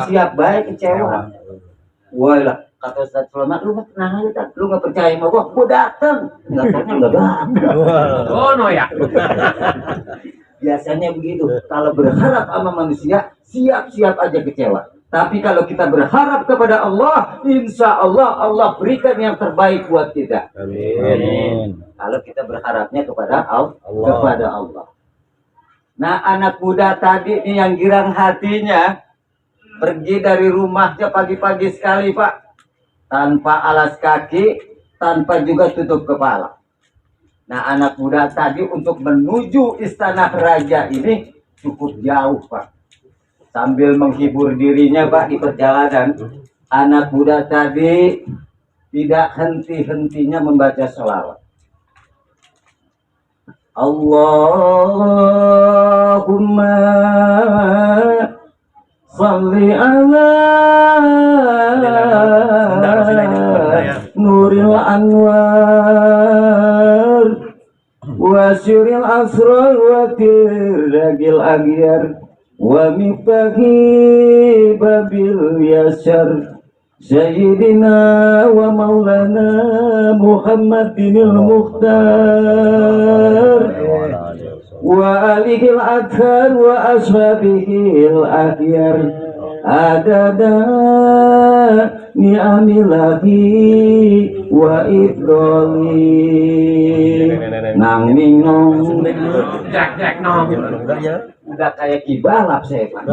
siap baik kecewa. Wah lah, kata Ustaz Selamat, lu mah tenang aja, lu nggak percaya sama gua datang. Nggak tanya nggak datang. Oh no ya. Biasanya begitu. Kalau berharap sama manusia, siap-siap aja kecewa. Tapi kalau kita berharap kepada Allah, insya Allah Allah berikan yang terbaik buat kita. Amin. Kalau kita berharapnya kepada Allah. Nah, anak muda tadi nih yang girang hatinya pergi dari rumahnya pagi-pagi sekali, Pak, tanpa alas kaki, tanpa juga tutup kepala. Nah, anak muda tadi untuk menuju istana raja ini cukup jauh, Pak. Sambil menghibur dirinya, Pak, di perjalanan, anak muda tadi tidak henti-hentinya membaca sholawat. Allahumma salli ala nuril anwar wa syuril asrar wa tiragil aghyar wa miftahi babil yasar sayyidina wa maulana Muhammadinil Mukhtar wa alihil adhar wa ashabihil akhyar adada ni'amilahi wa idroli nang ningong Jak nong. udah kayak kibalap saya, Pak.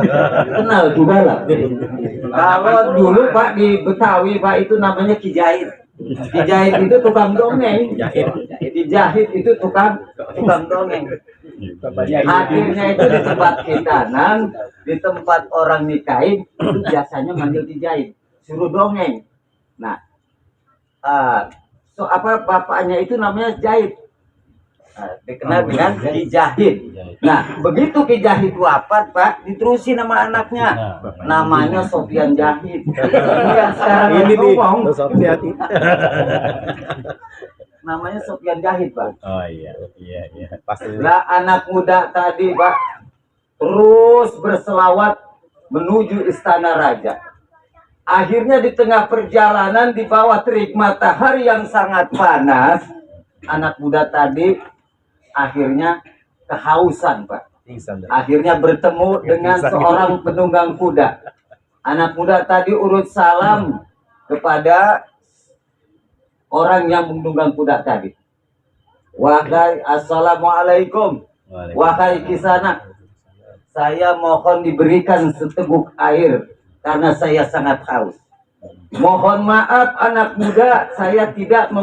Kenal kibalap. Kalau dulu Pak di Betawi, Pak, itu namanya kijahit. Kijahit itu tukang dongeng. Dijahit itu tukang dongeng. Hadirnya itu di tempat khitanan, di tempat orang nikahin, itu biasanya manggil dijahit, suruh dongeng. Nah, bapaknya itu namanya Jahit. Dikenal dengan Kijahit. Nah, begitu Kijahit wafat, Pak, diterusin nama anaknya. Namanya Sofyan Jahit. Yang sekarang ini ngomong. Namanya Sofyan Jahit, Pak. Oh iya. Pasti. Lah anak muda tadi, Pak, terus berselawat menuju istana raja. Akhirnya di tengah perjalanan di bawah terik matahari yang sangat panas, anak muda tadi akhirnya kehausan, Pak. Akhirnya bertemu dengan seorang penunggang kuda. Anak muda tadi urut salam kepada orang yang menunggang kuda tadi. Wahai assalamualaikum. Wahai Kisanak, saya mohon diberikan seteguk air karena saya sangat haus. Mohon maaf anak muda, saya tidak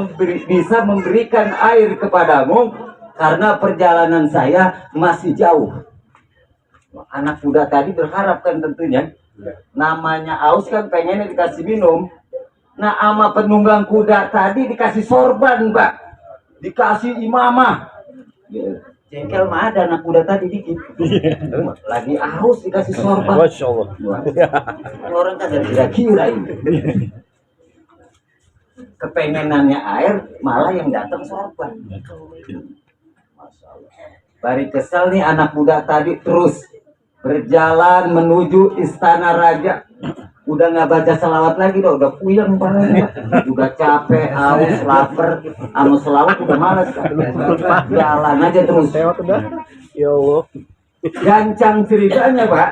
bisa memberikan air kepadamu karena perjalanan saya masih jauh. Anak muda tadi berharap kan tentunya, namanya haus kan pengennya dikasih minum. Nah, sama penunggang kuda tadi dikasih sorban, Pak, dikasih imamah. Jengkel mah ada anak kuda tadi dikit. Lagi haus dikasih sorban. Masya Allah. Orang kagak kira-kira ini. Kepengenannya air, malah yang datang sorban. Bari kesel nih anak muda tadi, terus berjalan menuju istana raja. Udah nggak baca salawat lagi, udah puyeng banget, udah capek, haus, lapar, sama selawat udah malas. Jalan aja terus. Ya Allah. Gancang ceritanya, Pak.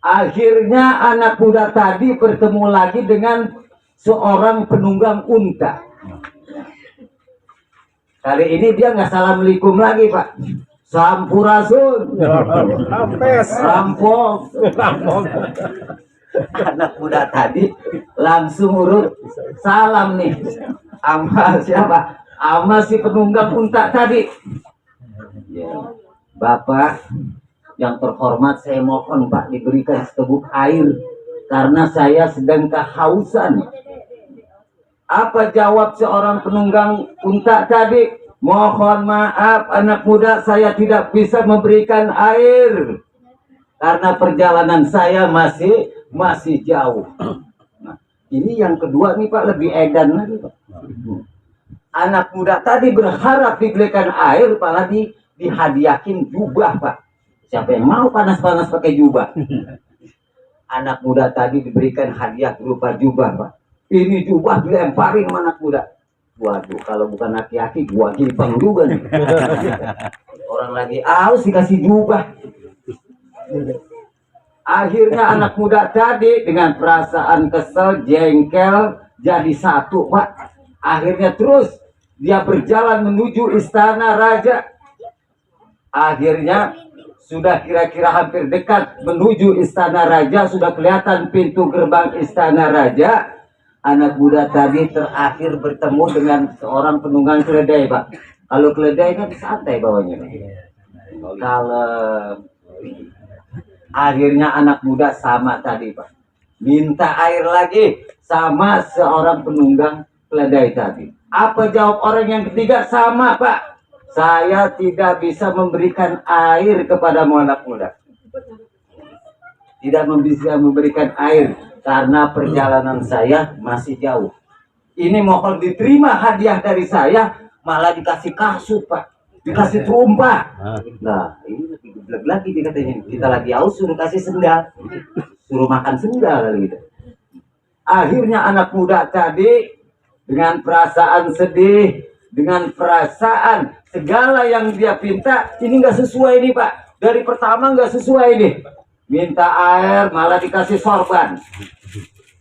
Akhirnya anak muda tadi bertemu lagi dengan seorang penunggang unta. Kali ini dia nggak assalamualaikum lagi, Pak. Sampurasun. Rampok. Anak muda tadi langsung urut salam nih. Sama siapa? Sama si penunggang unta tadi. Ya. Bapak yang terhormat, saya mohon Pak diberikan seteguk air karena saya sedang kehausan. Apa jawab seorang penunggang unta tadi? Mohon maaf anak muda, saya tidak bisa memberikan air karena perjalanan saya masih jauh. Nah, ini yang kedua nih Pak, lebih edan lagi Pak. Anak muda tadi berharap diberikan air, malah dihadiahin jubah Pak. Siapa yang mau panas-panas pakai jubah? anak muda tadi diberikan hadiah berupa jubah, Pak. Ini jubah dilemparin sama anak muda. Waduh, kalau bukan laki-laki, gua gipeng juga nih. Orang lagi aus dikasih jubah. Akhirnya anak muda tadi dengan perasaan kesel, jengkel, jadi satu, Pak. Akhirnya terus dia berjalan menuju istana raja. Akhirnya sudah kira-kira hampir dekat menuju istana raja, sudah kelihatan pintu gerbang istana raja. Anak muda tadi terakhir bertemu dengan seorang penunggang keledai, Pak. Kalau keledai kan santai bawanya. Kalau akhirnya anak muda sama tadi, Pak. Minta air lagi sama seorang penunggang keledai tadi. Apa jawab orang yang ketiga? Sama, Pak. Saya tidak bisa memberikan air kepadamu anak muda. Tidak bisa memberikan air karena perjalanan saya masih jauh. Ini mohon diterima hadiah dari saya, malah dikasih kasut, Pak. Dikasih trompa. Nah, ini lebih geblek lagi dia katanya. Kita lagi aus suruh kasih sendal. Suruh makan sendal gitu. Akhirnya anak muda tadi dengan perasaan sedih, dengan perasaan segala yang dia pinta ini nggak sesuai nih, Pak. Dari pertama nggak sesuai nih. Minta air malah dikasih sorban.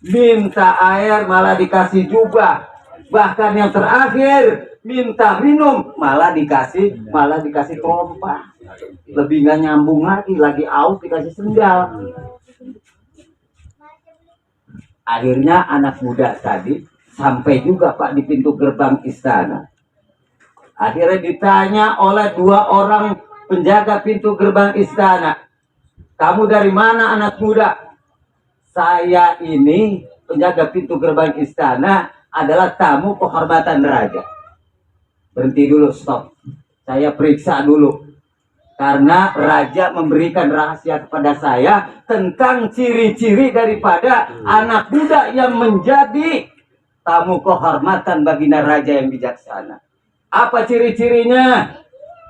Minta air malah dikasih jubah. Bahkan yang terakhir minta minum malah dikasih trompa. Lebih nggak nyambung lagi aus dikasih sendal. Akhirnya anak muda tadi sampai juga, Pak, di pintu gerbang istana. Akhirnya ditanya oleh dua orang penjaga pintu gerbang istana, kamu dari mana anak muda? Saya ini penjaga pintu gerbang istana, adalah tamu kehormatan raja. Berhenti dulu, stop. Saya periksa dulu. Karena raja memberikan rahasia kepada saya tentang ciri-ciri daripada anak muda yang menjadi tamu kehormatan baginda raja yang bijaksana. Apa ciri-cirinya?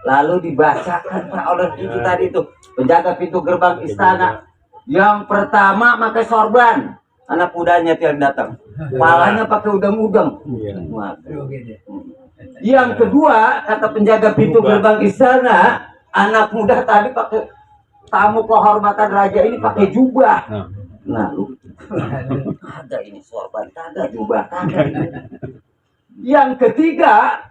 Lalu dibacakan, Pak, oleh itu tadi itu penjaga pintu gerbang istana. Yang pertama pakai sorban, anak mudanya yang datang. Palanya pakai udang-udang. Yang kedua, kata penjaga pintu gerbang istana, anak muda tadi pakai tamu kehormatan raja ini pakai jubah. Nah, ada ini sorban, ada jubah, ada. Yang ketiga,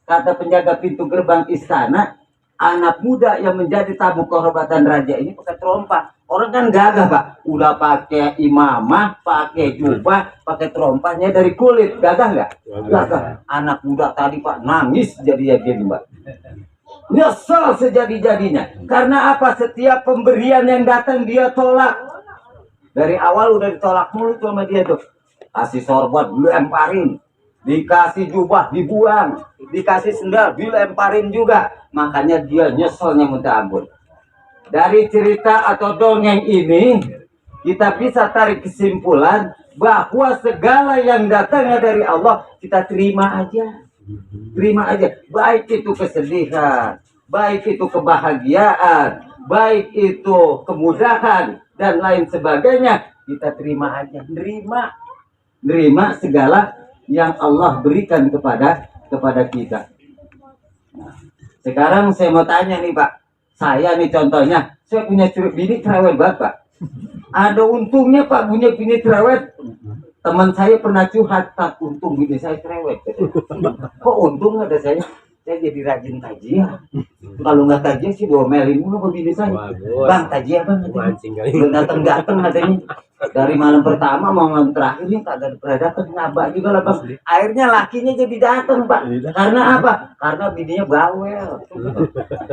kata penjaga pintu gerbang istana, anak muda yang menjadi tamu kehormatan raja ini pakai trompa. Orang kan gagah, Pak. Udah pakai imamah, pakai jubah, pakai trompanya dari kulit. Gagah nggak? Gagah. Anak muda tadi, Pak, nangis jadi-jadi, Pak. Nyesel sejadi-jadinya. Karena apa? Setiap pemberian yang datang dia tolak. Dari awal udah ditolak mulu sama dia tuh. Kasih sorban dilemparin, dikasih jubah dibuang, dikasih sendal dilemparin juga. Makanya dia nyeselnya minta ampun. Dari cerita atau dongeng ini kita bisa tarik kesimpulan bahwa segala yang datangnya dari Allah kita terima aja. Terima aja, baik itu kesedihan, baik itu kebahagiaan, baik itu kemudahan dan lain sebagainya, kita terima aja. Nerima segala yang Allah berikan kepada kita. Nah, sekarang saya mau tanya nih, Pak. Saya nih contohnya, saya punya bini cerewet banget, Pak. Ada untungnya, Pak, punya bini cerewet. Teman saya pernah curhat, tak untung bini saya cerewet. Kok untung ada saya? Saya jadi rajin tajiyah. Kalau nggak tajiyah sih domelin mulu ke bini saya. Bang, tajiyah bang. Belum datang katanya. Dari malam pertama mau malam terakhir ini kagak pernah datang, ngabak juga lah, Bang. Akhirnya lakinya jadi datang, Pak. Karena apa? Karena bininya bawel.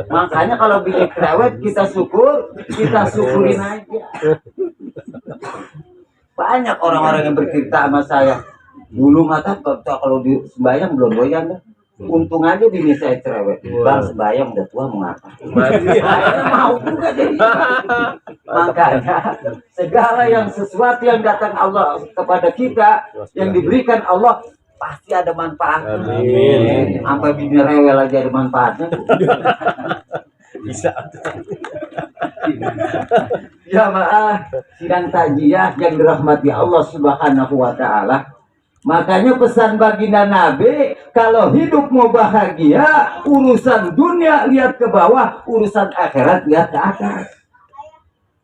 Makanya kalau bini cerewet kita syukurin aja. Banyak orang-orang yang bercerita sama saya. Dulu mata kalau di sembahyang belum goyang dah. Untung aja bini saya cerewet. Bang, sembahyang udah tua mau ngapa? Mau juga jadi. Makanya segala yang sesuatu yang datang Allah kepada kita, yang diberikan Allah pasti ada manfaatnya. Amin. Sampai bini rewel aja ada manfaatnya. Bisa. Jamaah sidang takziah yang dirahmati Allah Subhanahu wa taala. Makanya pesan baginda Nabi, kalau hidup mau bahagia, urusan dunia lihat ke bawah, urusan akhirat lihat ke atas.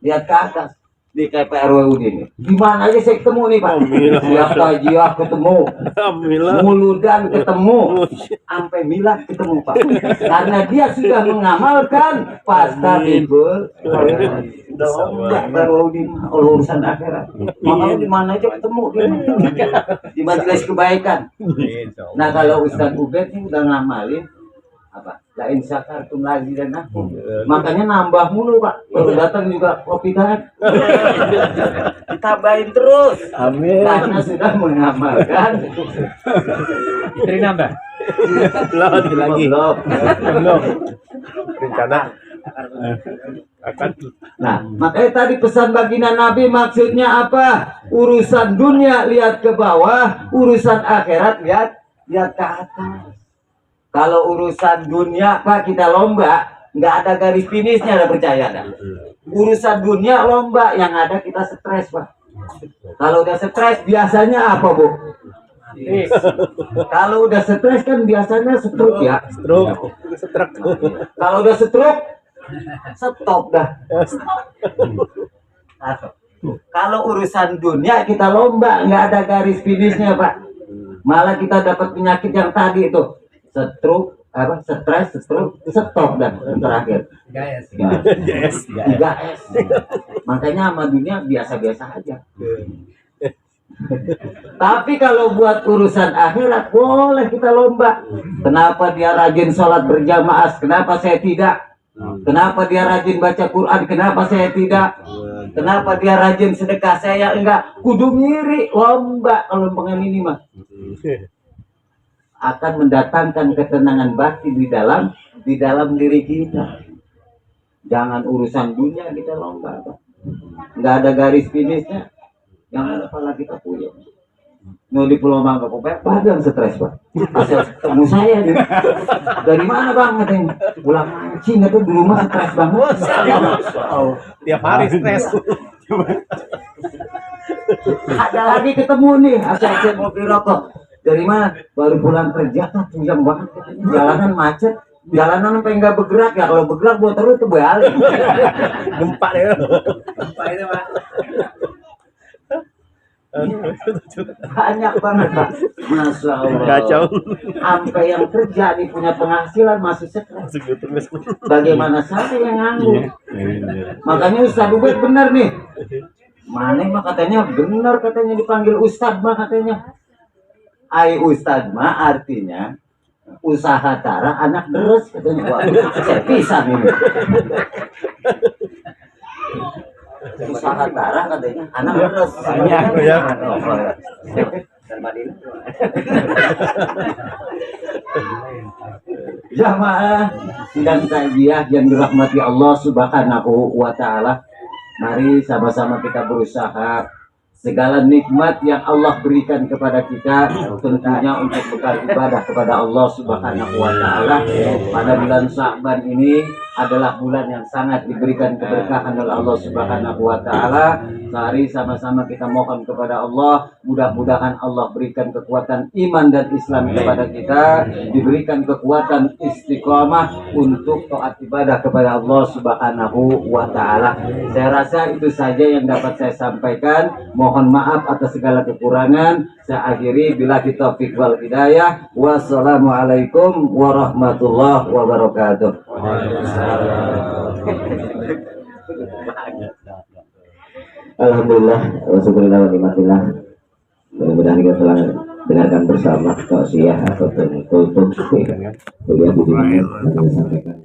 Lihat ke atas. Di KPRW ini. Di mana aja saya ketemu nih, Pak? Siap takziah ketemu. Muludan ketemu. Sampai Milad ketemu, Pak. Karena dia sudah mengamalkan fastabikul urusan akhirat. Makanya di mana aja ketemu di majelis kebaikan. Nah, kalau Ustaz Ubed ini udah ngamalin apa? Lain syakartum lagi dan aku. Makanya nambah mulu, Pak. Kalau datang juga kopi dan ditambahin terus. Amin. Karena sudah mengamalkan. Istri nambah. Belum lagi. Belum. Rencana akan. Nah, makanya tadi pesan baginda Nabi maksudnya apa? Urusan dunia lihat ke bawah, urusan akhirat lihat ke atas. Kalau urusan dunia, Pak, kita lomba, nggak ada garis finishnya, ada percaya dah. Urusan dunia lomba, yang ada kita stres, Pak. Kalau udah stres biasanya apa, Bu? Kalau udah stres kan biasanya stroke ya. Stroke. Kalau udah stroke, stop dah. Kalau urusan dunia kita lomba, nggak ada garis finishnya, Pak. Malah kita dapat penyakit yang tadi itu. Stroke, apa, stres, stroke, stop dan terakhir 3S. Makanya sama dunia biasa-biasa aja. Tapi kalau buat urusan akhirat boleh kita lomba. Kenapa dia rajin sholat berjamaah, kenapa saya tidak? Kenapa dia rajin baca Quran, kenapa saya tidak? Kenapa dia rajin sedekah, saya enggak? Kudu ngiri, lomba kalau pengen ini mah. Akan mendatangkan ketenangan batin di dalam diri kita. Jangan urusan dunia kita lomba, nggak ada garis finishnya. Yang ada pala kita punya. Mau di Pulau Mangga Kopek, badan stres, Pak. Asal ketemu saya nih. Dari mana, Bang? Katanya pulang mancing itu di rumah stres banget. Tiap hari stres. Ada lagi ketemu nih, asal mobil rokok. Dari mana? Baru pulang kerja, puyeng banget. Jalanan macet, jalanan sampai nggak bergerak ya. Kalau bergerak buat terus tuh balik. Gempa ya. Apa itu, Pak? Banyak banget, Pak. Masya Allah. Kacau. Sampai yang kerja nih punya penghasilan masih stres. Bagaimana saya yang nganggur? Makanya Ustaz Ubed benar nih. Mana mah katanya benar, katanya dipanggil Ustaz mah katanya. Ai Ustaz mah artinya usaha cara anak terus katanya. Wah, saya pisah ini. Usaha cara katanya anak terus. Banyak ya. Jamaah sidang takziah yang dirahmati Allah Subhanahu wa taala. Mari sama-sama kita berusaha segala nikmat yang Allah berikan kepada kita tentunya untuk bekal ibadah kepada Allah Subhanahu wa taala. Pada bulan Sya'ban ini adalah bulan yang sangat diberikan keberkahan oleh Allah Subhanahu wa taala. Mari sama-sama kita mohon kepada Allah, mudah-mudahan Allah berikan kekuatan iman dan Islam kepada kita, diberikan kekuatan istiqomah untuk taat ibadah kepada Allah Subhanahu wa taala. Saya rasa itu saja yang dapat saya sampaikan. Mohon maaf atas segala kekurangan. Saya akhiri bila kita taufik wal hidayah. Wassalamualaikum warahmatullahi wabarakatuh. Alhamdulillah, wasyukurillah wa nikmatillah. Mudah-mudahan kita telah dengarkan bersama tausiah atau tuntut kuliah budaya yang disampaikan.